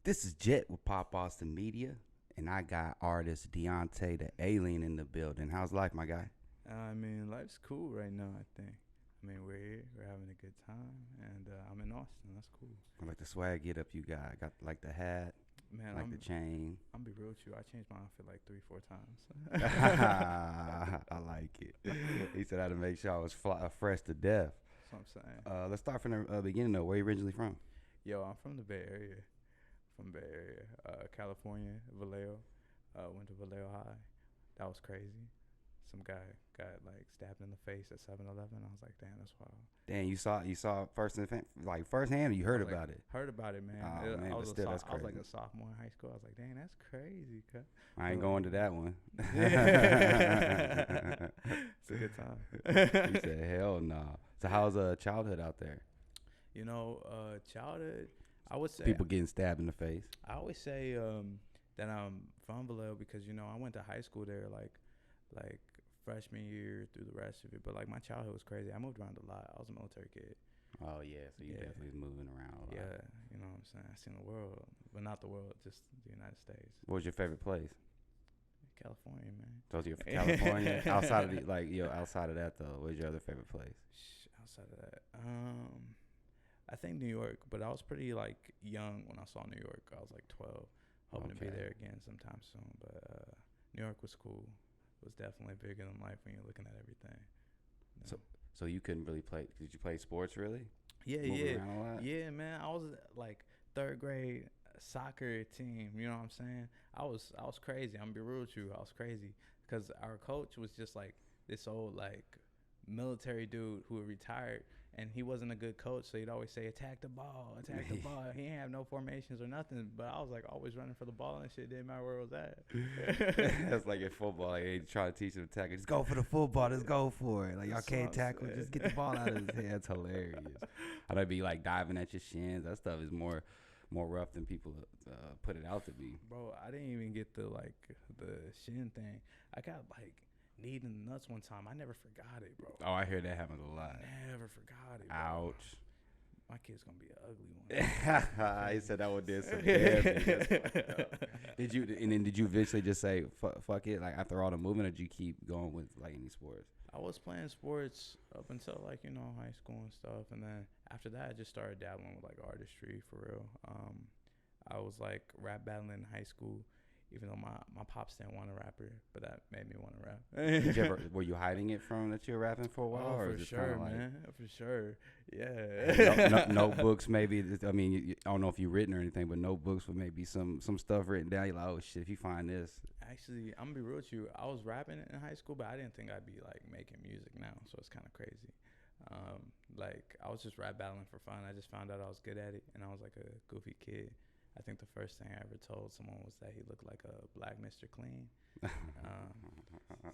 This is Jet with Pop Austin Media, and I got artist Deonte The Alien in the building. How's life, my guy? I mean, life's cool right now, I think. I mean, we're here, we're having a good time, and I'm in Austin. That's cool. I like the swag get up you got. I got like the hat, Man, like the chain. I'm be real with you. I changed my outfit like 3-4 times. I like it. He said I had to make sure I was fresh to death. That's what I'm saying. Let's start from the beginning though. Where you originally from? Yo, I'm from the Bay Area. California, Vallejo. Went to Vallejo High. That was crazy. Some guy got like stabbed in the face at 7-Eleven. I was like, damn, that's wild. Damn, you saw it firsthand. Or you heard about it. Heard about it, man. Oh, man, I was that's I was like crazy. a sophomore in high school. I was like, dang, that's crazy. I ain't going to that one. It's a good time. He said, hell no. Nah. So how's childhood out there? You know, childhood, I would say People getting stabbed in the face. I always say that I'm from Vallejo because I went to high school there like freshman year through the rest of it. But like my childhood was crazy. I moved around a lot. I was a military kid. Oh yeah, so you definitely was moving around a lot. Yeah, you know what I'm saying. I seen the world, but not the world, just the United States. What was your favorite place? California, man. So you're from California. outside of that though, what was your other favorite place? Outside of that, I think New York, but I was pretty like young when I saw New York. I was like 12, hoping to be there again sometime soon. But New York was cool. It was definitely bigger than life when you're looking at everything. So you couldn't really play? Did you play sports really? Yeah, Moving around a lot? yeah, man. I was like third grade soccer team. You know what I'm saying? I was crazy. I'm gonna be real with you. I was crazy because our coach was just like this old like military dude who had retired, and he wasn't a good coach, so he'd always say attack the ball. He ain't have no formations or nothing, but I was like always running for the ball and shit. Didn't matter where it was at. That's like in football. Like, they try to teach them to tackle. Just go for the football. Just go for it. Like, y'all can't tackle. Just get the ball out of his head. That's hilarious. I'd be like diving at your shins. That stuff is more rough than people put it out to be. Bro, I didn't even get the shin thing. I got like kneed in the nuts one time. I never forgot it, bro. Oh, I hear that happens a lot. Never forgot it, bro. Ouch. My kid's gonna be an ugly one. He said that one did some damage. Did you eventually just say fuck it? Like after all the movement, or did you keep going with like any sports? I was playing sports up until like high school and stuff, and then after that I just started dabbling with like artistry for real. I was like rap battling in high school, even though my pops didn't want a rapper, but that made me want to rap. Were you hiding it from that you were rapping for a while? Oh, or for sure, man. For sure. Yeah. Notebooks, maybe. I mean, I don't know if you've written or anything, but notebooks with maybe some stuff written down. You're like, oh shit, if you find this. Actually, I'm gonna be real with you. I was rapping in high school, but I didn't think I'd be like making music now, so it's kind of crazy. Like I was just rap battling for fun. I just found out I was good at it, and I was like a goofy kid. I think the first thing I ever told someone was that he looked like a black Mr. Clean.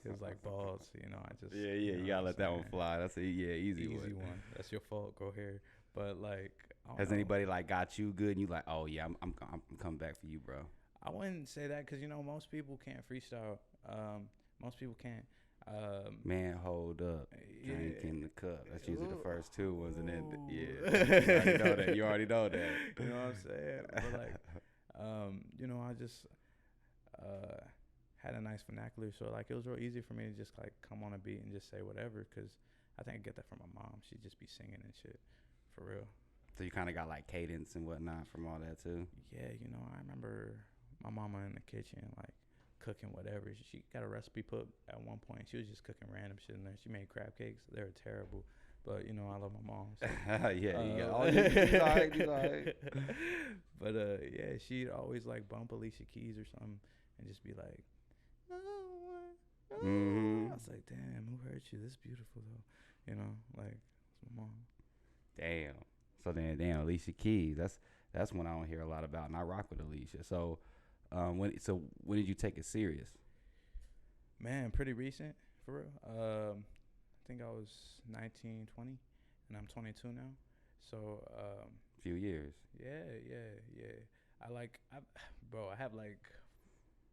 He was like balls, I just You gotta let that one fly. That's easy one. That's your fault. Go here. But like, has anybody like got you good and you like, oh yeah, I'm coming back for you, bro? I wouldn't say that because most people can't freestyle. Most people can't. Man, hold up. Drink in the cup. That's usually the first two ones, and then You already know that. You know what I'm saying? But like, I just had a nice vernacular, so like it was real easy for me to just like come on a beat and just say whatever. Because I think I get that from my mom. She'd just be singing and shit, for real. So you kind of got like cadence and whatnot from all that too. Yeah, I remember my mama in the kitchen like cooking whatever. She got a recipe put at one point. She was just cooking random shit in there. She made crab cakes. They were terrible, but I love my mom. So. Yeah, you got all these all right. But yeah, she'd always like bump Alicia Keys or something and just be like, mm-hmm. I was like, damn, who hurt you? This is beautiful though. Like it's my mom. Damn. So then, Alicia Keys. That's one I don't hear a lot about, and I rock with Alicia. So, when did you take it serious? Man, pretty recent, for real. I think I was 19, 20, and I'm 22 now. So, few years. Yeah.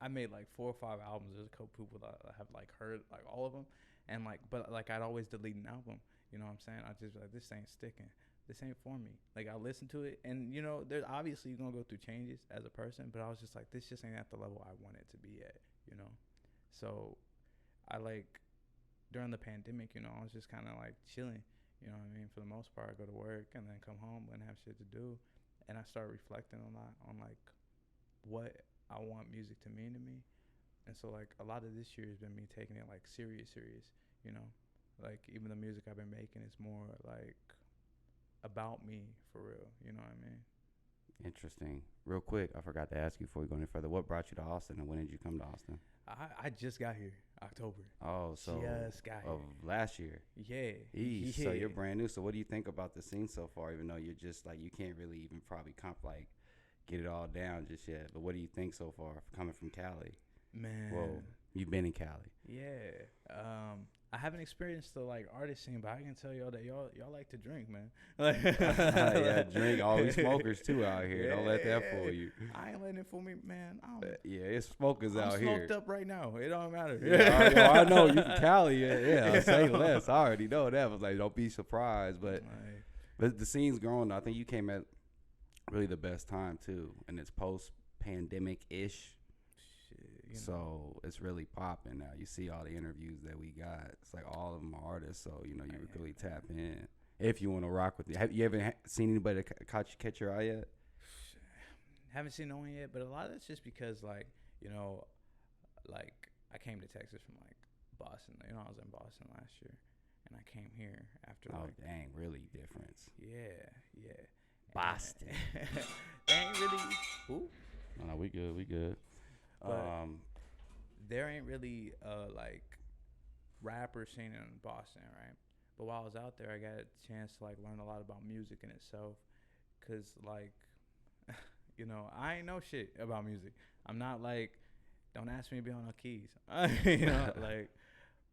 I made like 4 or 5 albums. There's a couple people that I have like heard like all of them, and like, but like I'd always delete an album. You know what I'm saying? I just like this ain't sticking. this ain't for me. Like, I listened to it, and you know, there's obviously you're gonna go through changes as a person, but I was just like, this just ain't at the level I want it to be at, you know. So I like during the pandemic, you know, I was just kind of like chilling, you know what I mean. For the most part, I go to work and then come home and have shit to do, and I start reflecting a lot on like what I want music to mean to me. And so like a lot of this year has been me taking it like serious, you know. Like even the music I've been making is more like about me for real. You know what I mean? Interesting. Real quick, I forgot to ask you before we go any further. What brought you to Austin, and when did you come to Austin? I just got here October. Oh, so just got here. Of last year. Yeah. Eesh, so you're brand new. So what do you think about the scene so far? Even though you're just like you can't really even probably get it all down just yet. But what do you think so far coming from Cali? Man. Whoa, you've been in Cali. Yeah. I haven't experienced the like artist scene, but I can tell y'all that y'all like to drink, man. Yeah, drink. All these smokers too out here. Yeah, don't let that fool you. I ain't letting it fool me, man. Yeah, it's smokers I'm out here. I'm smoked up right now. It don't matter. Yeah, I know you from Cali. Yeah, say less. I already know that. I was like, don't be surprised. But the scene's growing. I think you came at really the best time too, and it's post-pandemic-ish. You know. So it's really popping now. You see all the interviews that we got. It's like all of them are artists. So you know you really tap in if you want to rock with it. Have you ever seen anybody that catch your eye yet? Haven't seen no one yet, but a lot of it's just because like you know, like I came to Texas from like Boston. You know, I was in Boston last year, and I came here after. Oh like, dang, really difference. Yeah. Boston. They ain't really. Ooh. No, we good. But there ain't really like rapper scene in Boston, right? But while I was out there, I got a chance to like learn a lot about music in itself, cause like, you know, I ain't know shit about music. I'm not like, don't ask me to be on no keys, you know, like,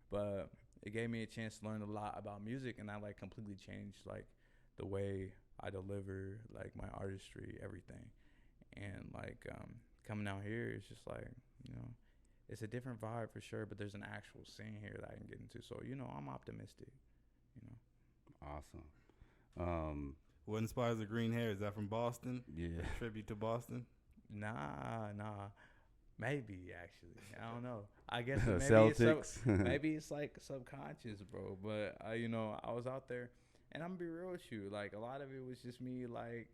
but it gave me a chance to learn a lot about music, and I like completely changed like the way I deliver like my artistry, everything, and like coming out here, it's just like, you know, it's a different vibe for sure, but there's an actual scene here that I can get into. So, you know, I'm optimistic, you know. Awesome. What inspires the green hair? Is that from Boston? Yeah. A tribute to Boston? Nah. Maybe, actually. I don't know. I guess Celtics. maybe it's like subconscious, bro. But, you know, I was out there, and I'm going to be real with you. Like, a lot of it was just me, like,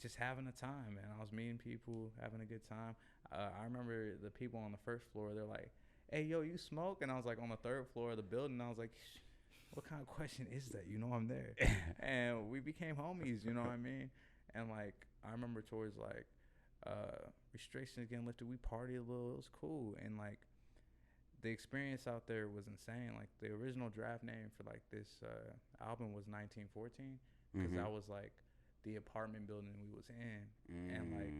just having a time, man. I was meeting people, having a good time. I remember the people on the first floor, they're like, hey, yo, you smoke? And I was like on the third floor of the building. I was like, what kind of question is that? You know I'm there. And we became homies, you know what I mean? And, like, I remember towards, like, restrictions getting lifted, we partied a little. It was cool. And, like, the experience out there was insane. Like, the original draft name for, like, this album was 1914 because that was, like, the apartment building we was in, and like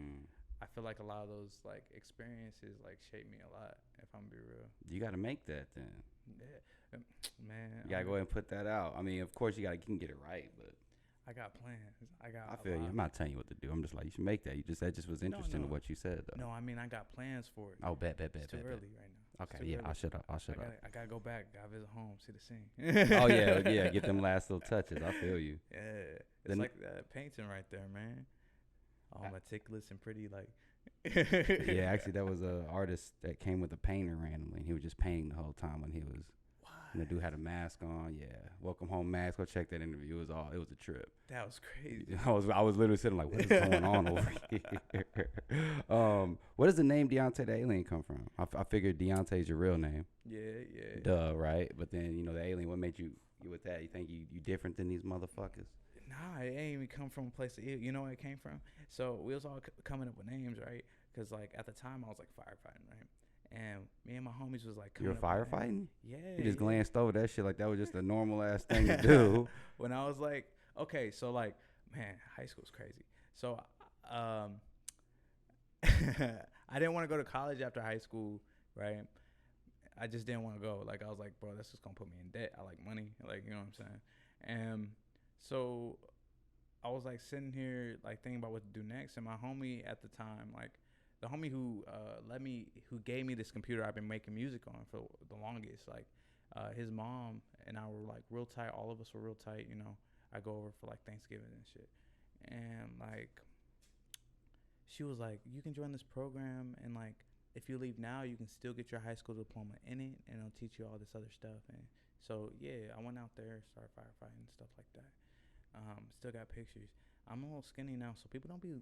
I feel like a lot of those like experiences like shaped me a lot. If I'm gonna be real, you got to make that then. Yeah, man. You gotta go ahead and put that out. I mean, of course you can get it right, but I got plans. I feel you. I'm not telling you what to do. I'm just like, you should make that. That just was interesting to what you said though. No, I mean I got plans for it. Oh, bet. It's too early right now. Okay, yeah, I'll shut up. I gotta go back. Gotta visit home, see the scene. Oh yeah, get them last little touches. I feel you. Yeah, it's like painting right there, man. All meticulous and pretty, like. Yeah, actually, that was a artist that came with a painter randomly, and he was just painting the whole time when he was. And the dude had a mask on. Yeah, welcome home mask. Go check that interview. It was a trip. That was crazy. I was literally sitting like, what is going on over here? Where does the name Deonte The Alien come from? I figured Deonte is your real name. Yeah. Duh, right? But then you know the alien. What made you with that? You think you different than these motherfuckers? Nah, it ain't even come from a place. You know where it came from? So we was all coming up with names, right? Because like at the time I was like firefighting, right? And me and my homies was like, you were firefighting? Yeah. You just glanced over that shit like that was just a normal ass thing to do. When I was like, okay, so like, man, high school's crazy. So, I didn't want to go to college after high school, right? I just didn't want to go. Like, I was like, bro, that's just gonna put me in debt. I like money, like, you know what I'm saying? And so I was like sitting here, like thinking about what to do next. And my homie at the time, like, the homie who who gave me this computer I've been making music on for the longest, like, his mom and I were like real tight. All of us were real tight, you know. I go over for like Thanksgiving and shit. And like, she was like, you can join this program, and like, if you leave now, you can still get your high school diploma in it, and it'll teach you all this other stuff. And so yeah, I went out there, started firefighting and stuff like that. Still got pictures. I'm a little skinny now, so people don't be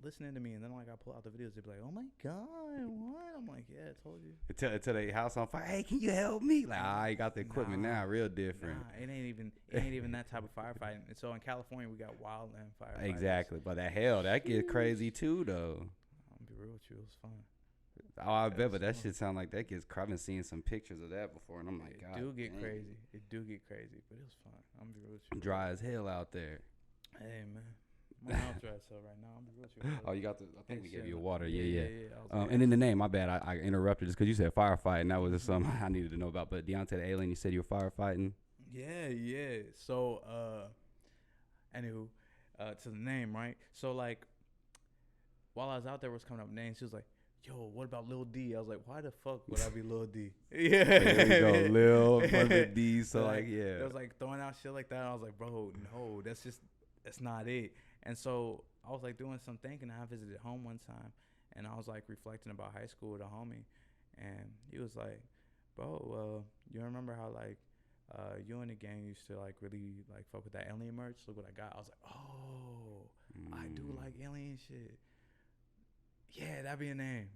listening to me, and then like I pull out the videos, they be like, "Oh my god, what?" I'm like, "Yeah, I told you." Until the house on fire. Hey, can you help me? Like, I got the equipment now, real different. Nah, it ain't even that type of firefighting. And so in California, we got wildland firefighting. Exactly, but that gets crazy too, though. I'll be real with you, it was fun. Oh, I bet, but that shit sound like that gets. I've been seeing some pictures of that before, and I'm like, God, it do get crazy. It do get crazy, but it was fun. I'm be real with you. Dry as hell out there. Hey man. My mouth dry as hell right now. I'm be real with you. Oh, you got the. I think we gave you a water. Yeah. And then the name, my bad. I interrupted just because you said firefighting. That was just something I needed to know about. But Deonte the Alien, you said you were firefighting. Yeah. So, anywho, to the name, right? So like, while I was out there, was coming up names. She was like, "Yo, what about Lil D?" I was like, "Why the fuck would I be Lil D?" Yeah. There we go, Lil fucking D. So like, yeah. It was like throwing out shit like that. I was like, bro, no, that's not it. And so I was like doing some thinking. I visited home one time, and I was like reflecting about high school with a homie, and he was like, "Bro, you remember how like you and the gang used to like really like fuck with that alien merch? Look what I got." I was like, "Oh, I do like alien shit. Yeah, that'd be a name."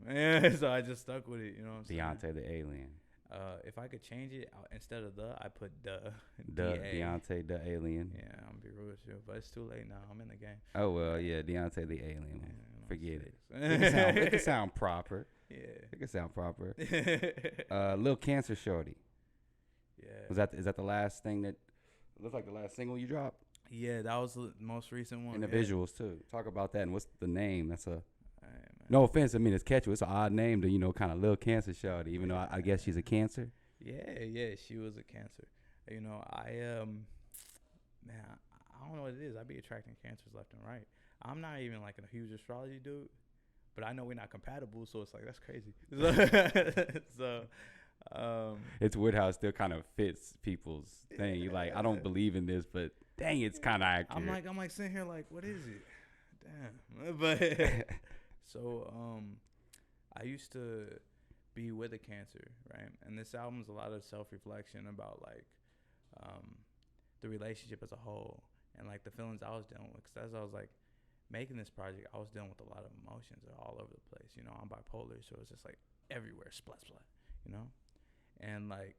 So I just stuck with it. You know what I'm saying? Deonte the Alien. If I could change it instead of I put Deonte the Alien. Yeah, I'm gonna be real with you, but it's too late now. I'm in the game. Oh well, yeah, Deonte the Alien. Yeah, forget it. It can sound proper. Yeah, it can sound proper. Lil Cancer Shorty. Yeah. Is that the last thing that looks like the last single you dropped? Yeah, that was the most recent one. And the visuals too. Talk about that. And what's the name? That's a. Right, no offense, I mean it's catchy. It's an odd name to kind of Lil Cancer Shorty, even though I guess she's a Cancer. Yeah, she was a Cancer. Man, I don't know what it is. I be attracting Cancers left and right. I'm not even like a huge astrology dude, but I know we're not compatible, so it's like that's crazy. It's weird how it still kind of fits people's thing. You like, I don't believe in this, but dang, it's kind of accurate. I'm like sitting here like, what is it? Damn, but. So, I used to be with a Cancer, right? And this album's a lot of self-reflection about, like, the relationship as a whole and, like, the feelings I was dealing with. Because as I was, like, making this project, I was dealing with a lot of emotions all over the place. You know, I'm bipolar, so it's just, like, everywhere, splat, you know? And, like,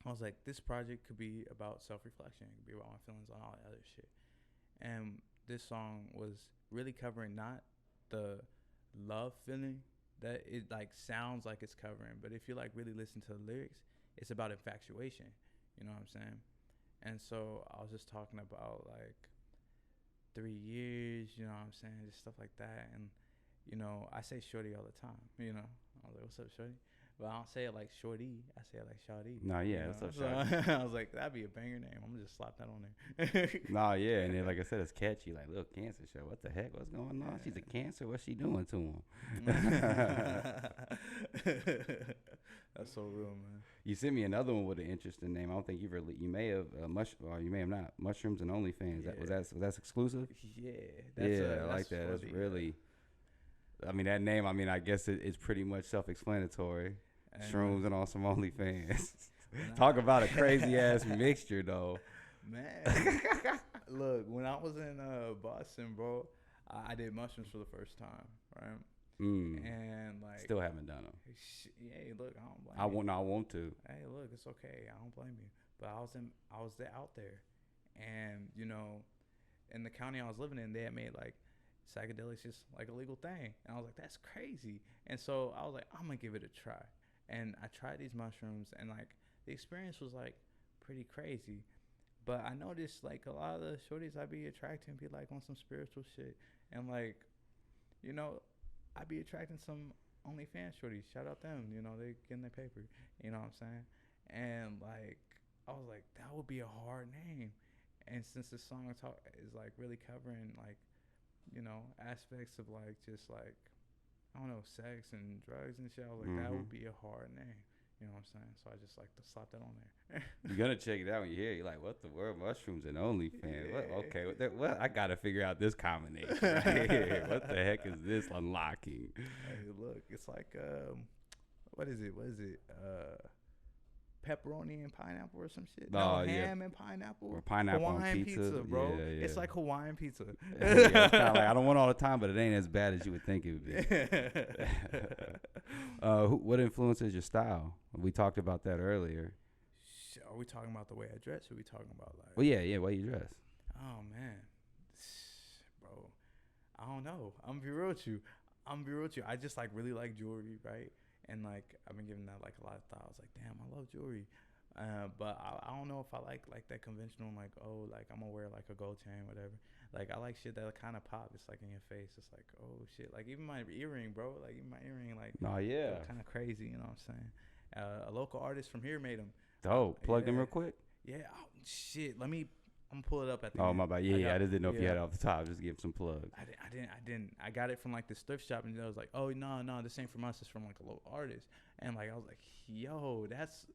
I was like, this project could be about self-reflection. It could be about my feelings on all that other shit. And this song was really covering not the love feeling that it like sounds like it's covering, but if you like really listen to the lyrics, it's about infatuation. You know what I'm saying? And so I was just talking about like 3 years, you know what I'm saying, just stuff like that. And you know, I say shorty all the time. You know, I was like, "What's up, shorty?" But I don't say it like shorty. I say it like shawty. No, yeah, what's up, shawty? I was like, that'd be a banger name. I'm gonna just slap that on there. No, yeah, and then like I said, it's catchy. Like, Lil Cancer Show. What the heck? What's going on? She's a Cancer. What's she doing to him? That's so real, man. You sent me another one with an interesting name. I don't think you may have or you may have not. Mushrooms and OnlyFans. Yeah. Was that exclusive? Yeah. I like that. That's really. I mean, that name. I mean, I guess it's pretty much self-explanatory. Shrooms and on some OnlyFans. Talk about a crazy ass mixture, though. Man, look, when I was in Boston, bro, I did mushrooms for the first time, right? And like, still haven't done them. Hey, look, I don't blame you. I want to. Hey, look, it's okay. I don't blame you. But I was out there, and you know, in the county I was living in, they had made like psychedelics just like a legal thing, and I was like, that's crazy. And so I was like, I'm gonna give it a try. And I tried these mushrooms, and like the experience was like pretty crazy. But I noticed like a lot of the shorties I be attracting be like on some spiritual shit, and like, you know, I be attracting some OnlyFans shorties. Shout out them, you know, they getting their paper. You know what I'm saying? And like, I was like, that would be a hard name. And since this song is like really covering like, you know, aspects of like just like, I don't know, sex and drugs and shit, I was like, that would be a hard name. You know what I'm saying? So I just like to slap that on there. You're gonna check it out when you hear it. You're like, what the word? Mushrooms and OnlyFans. What? Okay, what? I gotta figure out this combination right here. What the heck is this unlocking? Hey, look, it's like what is it? Pepperoni and pineapple or some shit. No, ham and pineapple. Or pineapple Hawaiian on pizza, bro. Yeah, yeah. It's like Hawaiian pizza. Yeah, it's kind of like I don't want all the time, but it ain't as bad as you would think it would be. What influences your style? We talked about that earlier. Are we talking about the way I dress? Or are we talking about like? Well, yeah, way you dress. Oh man, bro, I don't know. I'm gonna be real with you. I just like really like jewelry, right? And like I've been giving that like a lot of thought. I was like, damn, I love jewelry. But I don't know if I like that conventional, like, oh, like I'm gonna wear like a gold chain, whatever. Like I like shit that kind of pop. It's like in your face. It's like, oh shit. Like even my earring, bro. Like even my earring, like, oh yeah, kind of crazy. You know what I'm saying? A local artist from here made them. Dope. Plug them real quick. Yeah. Oh shit. I'm gonna pull it up at the end. end. My bad. Yeah, I just didn't know if you had it off the top. Just give some plugs. I didn't. I got it from like this thrift shop, and I was like, oh no, this ain't from us. It's from like a local artist. And like I was like, yo, that's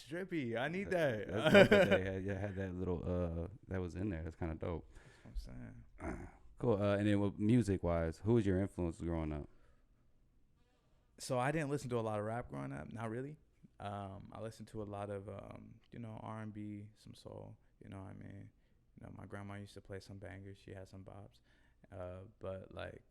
drippy. I need that. That's dope that they had that little that was in there. That's kind of dope. That's what I'm saying. Cool. And then music wise, who was your influence growing up? So I didn't listen to a lot of rap growing up. Not really. I listened to a lot of R&B, some soul. You know what I mean? You know, my grandma used to play some bangers. She had some bops. But like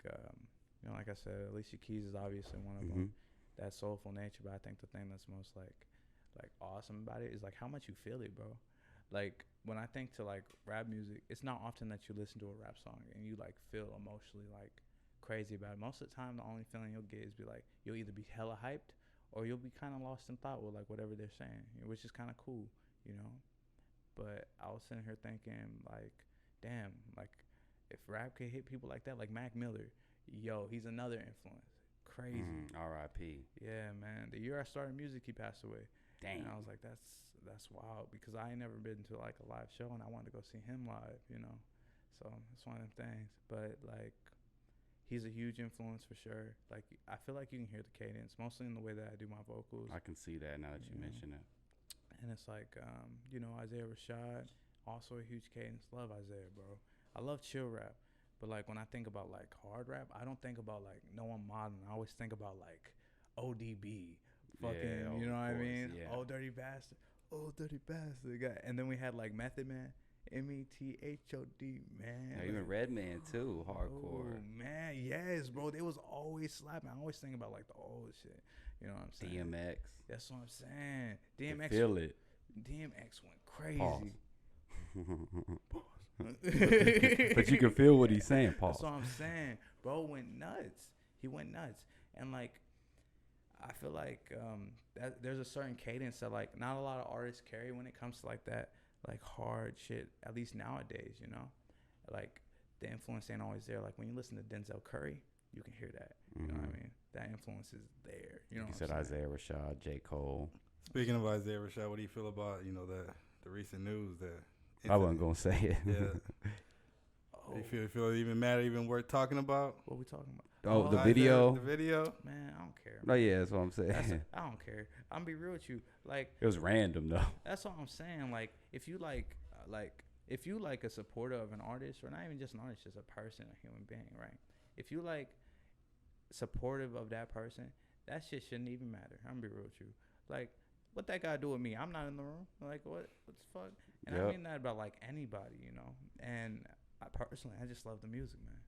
like I said, Alicia Keys is obviously one of them. That soulful nature. But I think the thing that's most like awesome about it is like how much you feel it, bro. Like when I think to like rap music, it's not often that you listen to a rap song and you like feel emotionally like crazy about it. Most of the time, the only feeling you'll get is be like you'll either be hella hyped or you'll be kind of lost in thought with like whatever they're saying, which is kind of cool, you know. But I was sitting here thinking like, damn, like if rap could hit people like that, like Mac Miller, yo, he's another influence. Crazy. R.I.P. Yeah, man. The year I started music, he passed away. Dang. And I was like, that's wild because I ain't never been to like a live show and I wanted to go see him live, you know. So it's one of them things. But like, he's a huge influence for sure. Like I feel like you can hear the cadence, mostly in the way that I do my vocals. I can see that now that you mention it. And it's like, Isaiah Rashad, also a huge cadence. Love Isaiah, bro. I love chill rap. But like when I think about like hard rap, I don't think about like No One Modern. I always think about like ODB, fucking, you know what I mean? Yeah. Oh Dirty Bastard, guy. And then we had like Method Man, METHOD, man. Yeah, even Redman too, hardcore. Oh man, yes, bro. They was always slapping. I always think about like the old shit. You know what I'm saying? DMX. That's what I'm saying. DMX. Feel it. DMX went crazy. Pause. But you can feel what he's saying, Paul. That's what I'm saying. Bro went nuts. He went nuts. And like I feel like that there's a certain cadence that like not a lot of artists carry when it comes to like that like hard shit, at least nowadays, you know? Like the influence ain't always there. Like when you listen to Denzel Curry, you can hear that. You know what I mean? That influence is there. You know what I'm saying? Isaiah Rashad, J. Cole. Speaking of Isaiah Rashad, what do you feel about, the recent news that I wasn't gonna say it. Yeah. You feel it even matter, even worth talking about? What we talking about? Oh, the video. The video. Man, I don't care. No, yeah, that's what I'm saying. I don't care. I'm gonna be real with you. Like it was random though. That's all I'm saying. Like if you if you like a supporter of an artist, or not even just an artist, just a person, a human being, right? If you like supportive of that person, that shit shouldn't even matter. I'm gonna be real with you. Like what that guy do with me? I'm not in the room. Like what the fuck? And I mean that about like anybody, you know. And I personally just love the music, man.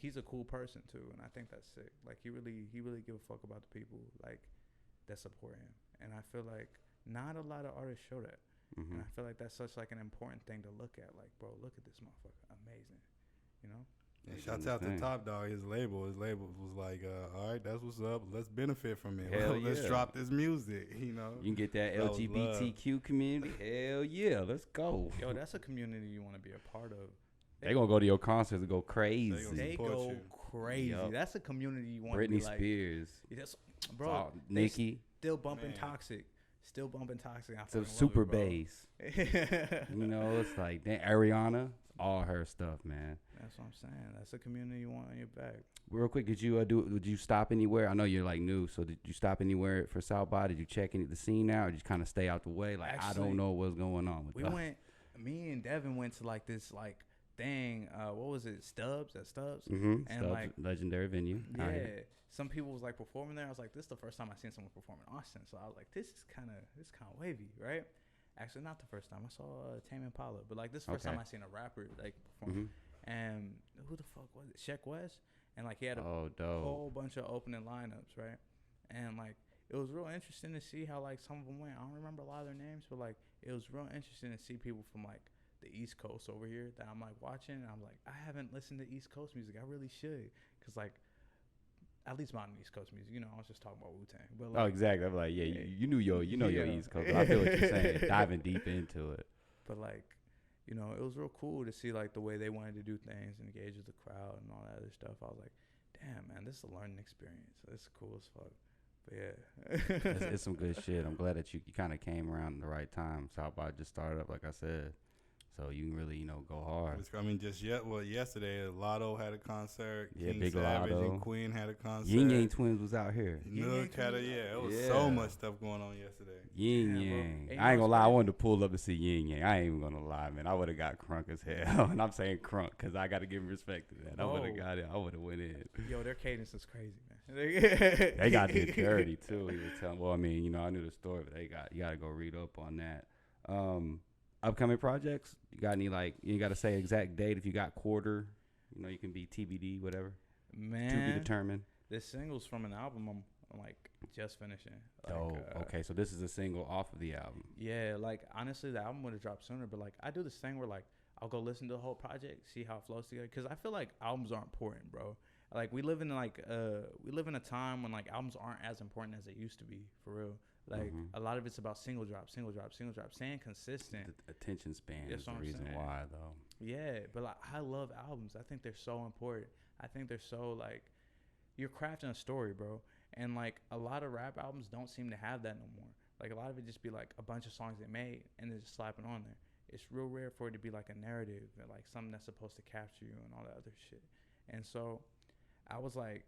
He's a cool person too, and I think that's sick. Like he really give a fuck about the people like that support him, and I feel like not a lot of artists show that, and I feel like that's such like an important thing to look at. Like, bro, look at this motherfucker, amazing, you know. Yeah, shouts out to Top Dog. His label was like, all right, that's what's up. Let's benefit from it. Let's drop this music. You know, you can get that LGBTQ community. Hell yeah, let's go. Yo, that's a community you want to be a part of. They gonna go to your concerts and go crazy. They go crazy. Yep. That's a community you want to be like. Britney Spears. Bro, Nicki. Still bumping Toxic. Still bumping Toxic. So super bass. You know, it's like Ariana. all her stuff, man. That's what I'm saying. That's a community you want on your back. Real quick, did you stop anywhere? I know you're like new, so did you stop anywhere for South by? Did you check the scene out, or did you kind of stay out the way? Like, actually, I don't know what's going on with me and Devin went to like this like thing, what was it, Stubbs? And Stubbs, like legendary venue. Yeah, some people was like performing there. I was like, this is the first time I seen someone perform in Austin, so I was like, this is kind of wavy, right? Actually, not the first time I saw Tame Impala, but like this is the first time I seen a rapper like perform. And who the fuck was it? Sheck West, and like he had a whole bunch of opening lineups, right? And like it was real interesting to see how like some of them went. I don't remember a lot of their names, but like it was real interesting to see people from like the East Coast over here that I'm like watching, and I'm like, I haven't listened to East Coast music. I really should, cause like at least modern East Coast music. You know, I was just talking about Wu-Tang. But like, exactly. I'm like, you know your East Coast. I feel what you're saying. Diving deep into it. But like, you know, it was real cool to see like the way they wanted to do things, and engage with the crowd and all that other stuff. I was like, damn, man, this is a learning experience. It's cool as fuck. But yeah, it's some good shit. I'm glad that you kind of came around at the right time. South by just started up, like I said. So you can really, go hard. I mean, yesterday, Lotto had a concert. Yeah, King Big Savage Lotto. And Queen had a concert. Yin Yang Twins was out here. Nook had it was so much stuff going on yesterday. Yin Yang. I ain't gonna lie, I wanted to pull up to see Yin Yang. I ain't even gonna lie, man. I would have got crunk as hell. And I'm saying crunk because I got to give respect to that. I would have got it. I would have went in. Yo, their cadence is crazy, man. They got it dirty, too. He was telling, well, I mean, I knew the story, but you got to go read up on that. Upcoming projects, you got any, like, you got to say exact date if you got quarter, you can be TBD, whatever. Man, to be determined. This single's from an album I'm like just finishing. Okay, so this is a single off of the album. Yeah, like honestly the album would have dropped sooner, but like I do this thing where like I'll go listen to the whole project, see how it flows together, because I feel like albums are important, bro. Like we live in a time when like albums aren't as important as they used to be, for real. Like a lot of it's about single drop, staying consistent. The attention span is the reason why, though. Yeah, but like I love albums. I think they're so important. I think they're so like you're crafting a story, bro. And like a lot of rap albums don't seem to have that no more. Like a lot of it just be like a bunch of songs they made and then just slapping on there. It's real rare for it to be like a narrative and like something that's supposed to capture you and all that other shit. And so I was like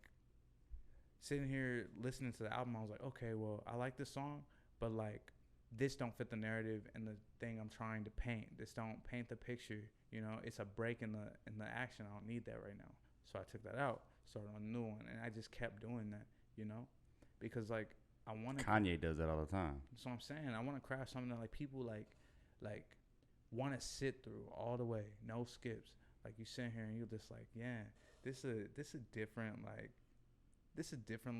sitting here listening to the album. I was like, okay, well, I like this song, but like this don't fit the narrative and the thing I'm trying to paint. This don't paint the picture. It's a break in the action. I don't need that right now. So I took that out, started on a new one, and I just kept doing that, because like I want to. Kanye does that all the time. That's what I'm saying. I want to craft something that like people like want to sit through all the way, no skips. Like you sit here and you're just like, yeah, this a different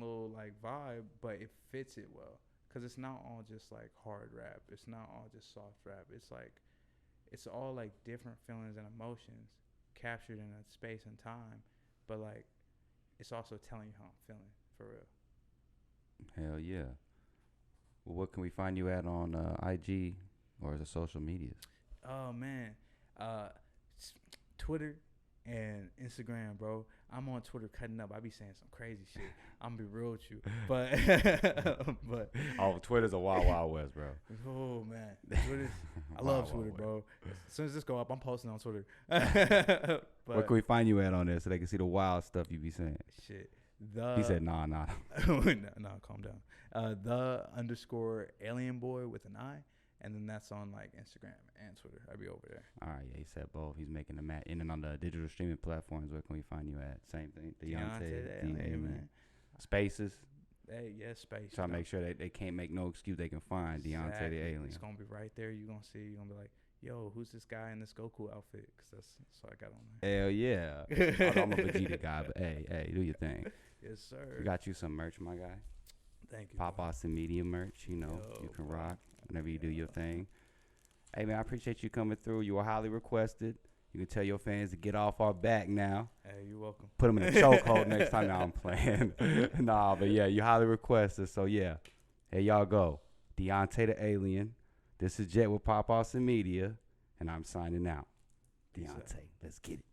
little like vibe, but it fits it well, because it's not all just like hard rap. It's not all just soft rap. It's like it's all like different feelings and emotions captured in a space and time, but like it's also telling you how I'm feeling, for real. Hell yeah. Well, what can we find you at on IG or the social medias? Oh man, Twitter and Instagram, bro. I'm on Twitter cutting up. I be saying some crazy shit. I'm gonna be real with you, but Twitter's a wild west, bro. Oh man, Twitter's, I love Twitter, bro. As soon as this go up, I'm posting on Twitter. What can we find you at on there so they can see the wild stuff you be saying? Shit. He said, nah. no, calm down. The _alien boy with an I. And then that's on like Instagram and Twitter. I'll be over there. All right, yeah, he said both. He's making the match. And then on the digital streaming platforms, where can we find you at? Same thing. Deonte The Alien. Spaces. Hey, yeah, space. Try to make sure that they can't make no excuse. They can find Deonte The Alien. It's gonna be right there. You're gonna see. You're gonna be like, yo, who's this guy in this Goku outfit? Because that's what I got on there. Hell yeah. I'm a Vegeta guy, but hey, do your thing. Yes, sir. We got you some merch, my guy. Thank you. Pop Austin Media merch. You can rock whenever you do your thing. Hey, man, I appreciate you coming through. You were highly requested. You can tell your fans to get off our back now. Hey, you're welcome. Put them in a chokehold next time. Now I'm playing. But yeah, you highly requested. So yeah, here y'all go. Deonte The Alien. This is Jet with Pop Austin Media, and I'm signing out. Deonte, let's get it.